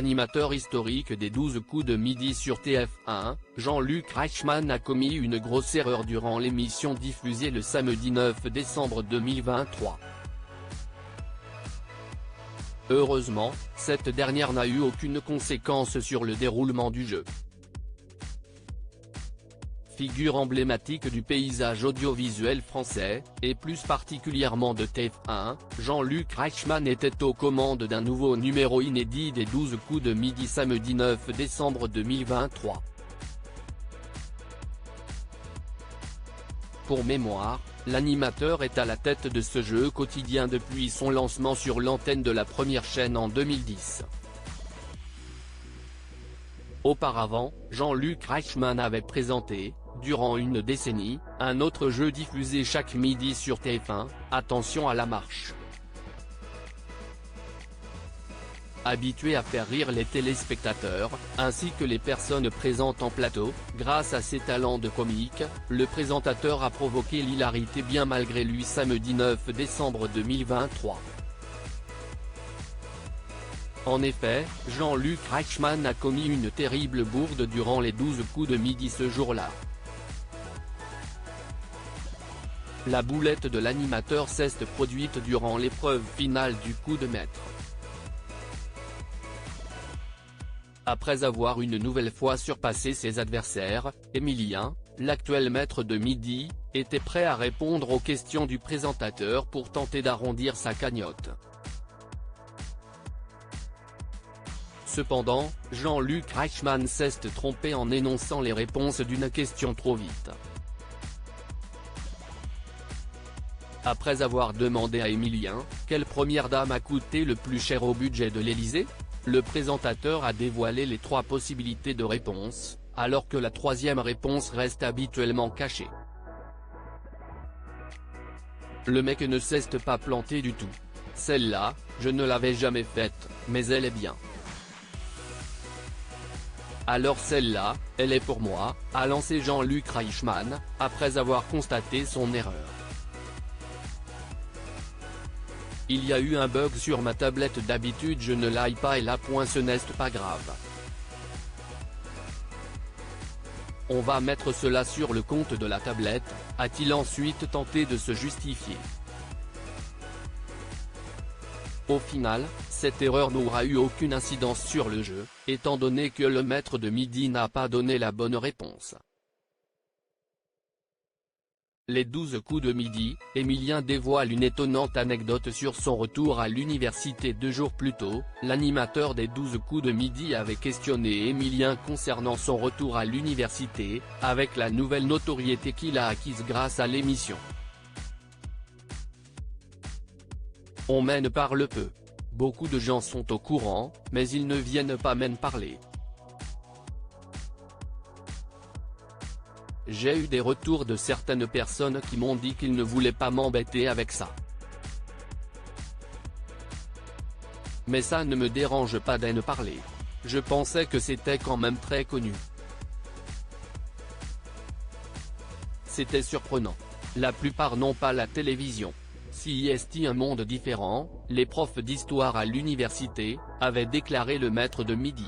Animateur historique des 12 coups de midi sur TF1, Jean-Luc Reichmann a commis une grosse erreur durant l'émission diffusée le samedi 9 décembre 2023. Heureusement, cette dernière n'a eu aucune conséquence sur le déroulement du jeu. Figure emblématique du paysage audiovisuel français, et plus particulièrement de TF1, Jean-Luc Reichmann était aux commandes d'un nouveau numéro inédit des 12 coups de midi samedi 9 décembre 2023. Pour mémoire, l'animateur est à la tête de ce jeu quotidien depuis son lancement sur l'antenne de la première chaîne en 2010. Auparavant, Jean-Luc Reichmann avait présenté, durant une décennie, un autre jeu diffusé chaque midi sur TF1, Attention à la marche. Habitué à faire rire les téléspectateurs, ainsi que les personnes présentes en plateau, grâce à ses talents de comique, le présentateur a provoqué l'hilarité bien malgré lui samedi 9 décembre 2023. En effet, Jean-Luc Reichmann a commis une terrible bourde durant les 12 coups de midi ce jour-là. La boulette de l'animateur s'est produite durant l'épreuve finale du coup de maître. Après avoir une nouvelle fois surpassé ses adversaires, Émilien, l'actuel maître de midi, était prêt à répondre aux questions du présentateur pour tenter d'arrondir sa cagnotte. Cependant, Jean-Luc Reichmann s'est trompé en énonçant les réponses d'une question trop vite. Après avoir demandé à Émilien, quelle première dame a coûté le plus cher au budget de l'Élysée, le présentateur a dévoilé les 3 possibilités de réponse, alors que la 3e réponse reste habituellement cachée. Le mec ne s'est pas planté du tout. Celle-là, je ne l'avais jamais faite, mais elle est bien. Alors celle-là, elle est pour moi, a lancé Jean-Luc Reichmann, après avoir constaté son erreur. Il y a eu un bug sur ma tablette, d'habitude je ne l'aille pas et là ce n'est pas grave. On va mettre cela sur le compte de la tablette, a-t-il ensuite tenté de se justifier. Au final, cette erreur n'aura eu aucune incidence sur le jeu, étant donné que le maître de midi n'a pas donné la bonne réponse. Les 12 coups de midi, Émilien dévoile une étonnante anecdote sur son retour à l'université 2 jours plus tôt. L'animateur des 12 coups de midi avait questionné Émilien concernant son retour à l'université, avec la nouvelle notoriété qu'il a acquise grâce à l'émission. On m'en parle peu. Beaucoup de gens sont au courant, mais ils ne viennent pas m'en parler. J'ai eu des retours de certaines personnes qui m'ont dit qu'ils ne voulaient pas m'embêter avec ça. Mais ça ne me dérange pas d'en parler. Je pensais que c'était quand même très connu. C'était surprenant. La plupart n'ont pas la télévision. Si est un monde différent, les profs d'histoire à l'université, avaient déclaré le maître de midi.